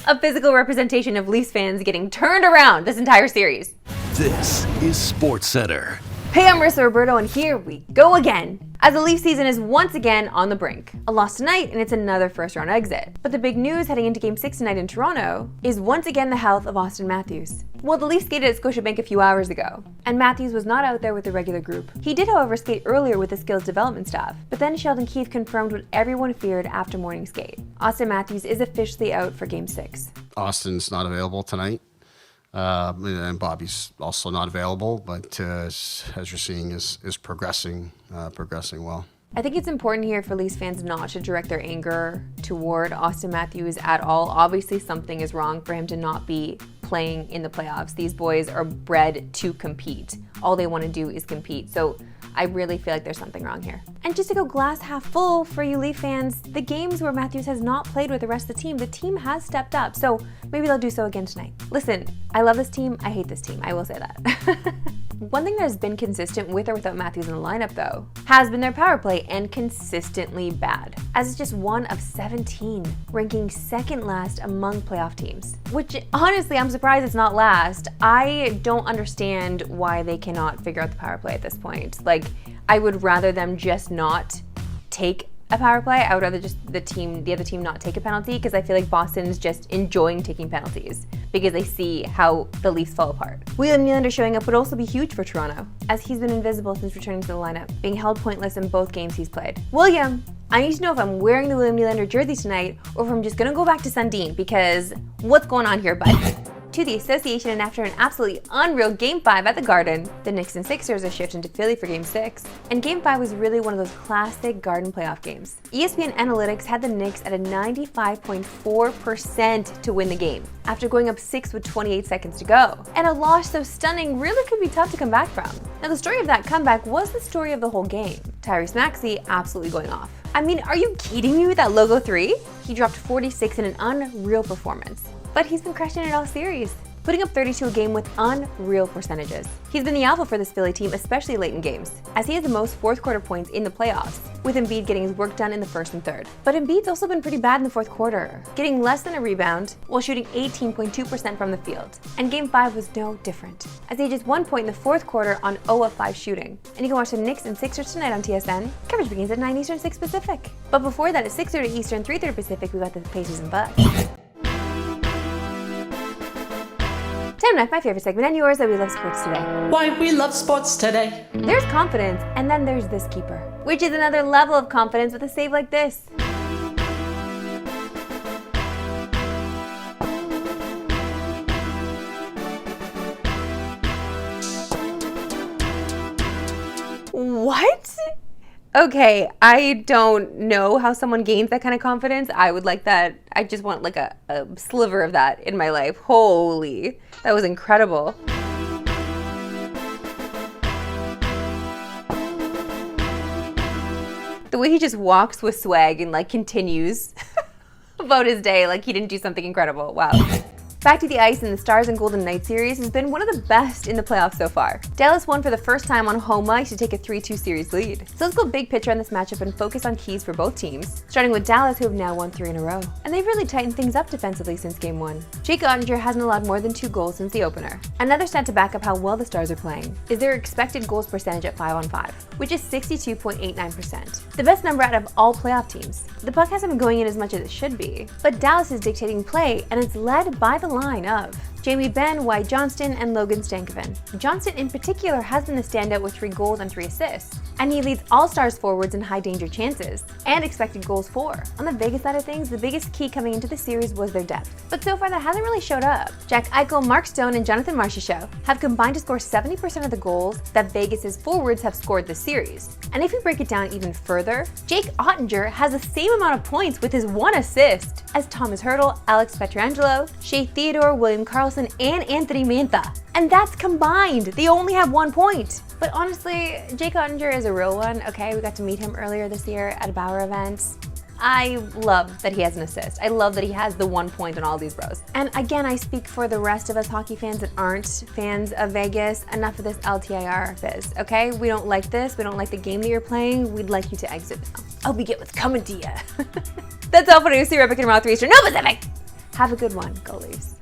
a physical representation of Leafs fans getting turned around this entire series. This is Sportscentre. Hey, I'm Marissa Roberto, and here we go again. As the Leafs season is once again on the brink. A loss tonight, and it's another first-round exit. But the big news heading into Game 6 tonight in Toronto is once again the health of Auston Matthews. Well, the Leafs skated at Scotiabank a few hours ago, and Matthews was not out there with the regular group. He did, however, skate earlier with the skills development staff, but then Sheldon Keefe confirmed what everyone feared after morning skate. Auston Matthews is officially out for Game 6. Austin's not available tonight. And Bobby's also not available, but as you're seeing, is progressing well. I think it's important here for Leafs fans not to direct their anger toward Auston Matthews at all. Obviously, something is wrong for him to not be playing in the playoffs. These boys are bred to compete. All they want to do is compete. So I really feel like there's something wrong here. And just to go glass half full for you Leaf fans, the games where Matthews has not played with the rest of the team has stepped up. So maybe they'll do so again tonight. Listen, I love this team. I hate this team. I will say that. One thing that has been consistent with or without Matthews in the lineup, though, has been their power play, and consistently bad, as it's just 1 of 17, ranking second last among playoff teams. Which, honestly, I'm surprised it's not last. I don't understand why they cannot figure out the power play at this point. Like, I would rather them just not take a power play. I would rather just the other team not take a penalty, because I feel like Boston is just enjoying taking penalties because they see how the Leafs fall apart. William Nylander showing up would also be huge for Toronto, as he's been invisible since returning to the lineup, being held pointless in both games he's played. William, I need to know if I'm wearing the William Nylander jersey tonight or if I'm just gonna go back to Sundin, because what's going on here, bud? To the association, and after an absolutely unreal Game 5 at the Garden, the Knicks and Sixers are shifting to Philly for Game 6, and Game 5 was really one of those classic Garden playoff games. ESPN Analytics had the Knicks at a 95.4% to win the game, after going up 6 with 28 seconds to go. And a loss so stunning really could be tough to come back from. Now, the story of that comeback was the story of the whole game. Tyrese Maxey absolutely going off. I mean, are you kidding me with that logo 3? He dropped 46 in an unreal performance. But he's been crushing it all series, putting up 32 a game with unreal percentages. He's been the alpha for this Philly team, especially late in games, as he has the most fourth quarter points in the playoffs, with Embiid getting his work done in the first and third. But Embiid's also been pretty bad in the fourth quarter, getting less than a rebound while shooting 18.2% from the field. And Game 5 was no different, as he had just 1 point in the fourth quarter on 0 of 5 shooting. And you can watch the Knicks and Sixers tonight on TSN. Coverage begins at 9 Eastern, 6 Pacific. But before that, at 6:30 Eastern, 3:30 Pacific, we got the Pacers and Bucks. Time enough, my favorite segment and yours that we love sports today. Why we love sports today. There's confidence, and then there's this keeper, which is another level of confidence with a save like this. What? Okay, I don't know how someone gains that kind of confidence. I would like that. I just want like a sliver of that in my life. Holy, that was incredible. The way he just walks with swag and like continues about his day like he didn't do something incredible. Wow. Back to the ice, and the Stars and Golden Knights series has been one of the best in the playoffs so far. Dallas won for the first time on home ice to take a 3-2 series lead. So let's go big picture on this matchup and focus on keys for both teams, starting with Dallas, who have now won 3 in a row. And they've really tightened things up defensively since Game 1. Jake Oettinger hasn't allowed more than 2 goals since the opener. Another stat to back up how well the Stars are playing is their expected goals percentage at 5-on-5, which is 62.89%. The best number out of all playoff teams. The puck hasn't been going in as much as it should be, but Dallas is dictating play, and it's led by the line of Jamie Benn, Wyatt Johnston, and Logan Stankoven. Johnston in particular has been the standout with 3 goals and 3 assists, and he leads all Stars forwards in high danger chances and expected goals for. On the Vegas side of things, the biggest key coming into the series was their depth, but so far that hasn't really showed up. Jack Eichel, Mark Stone, and Jonathan Marchessault have combined to score 70% of the goals that Vegas's forwards have scored this series. And if you break it down even further, Jake Oettinger has the same amount of points with his 1 assist as Thomas Hertl, Alex Pietrangelo, Shea Theodore, William Karlsson, and Anthony Mantha. And that's combined. They only have 1 point. But honestly, Jake Oettinger is a real one, okay? We got to meet him earlier this year at a Bauer event. I love that he has an assist. I love that he has the 1 point on all these bros. And again, I speak for the rest of us hockey fans that aren't fans of Vegas. Enough of this LTIR fizz, okay? We don't like this. We don't like the game that you're playing. We'd like you to exit now. Oh, we get what's coming to you. That's all for news. See you right back in tomorrow, 3 Eastern, no Pacific. Have a good one, go Leafs.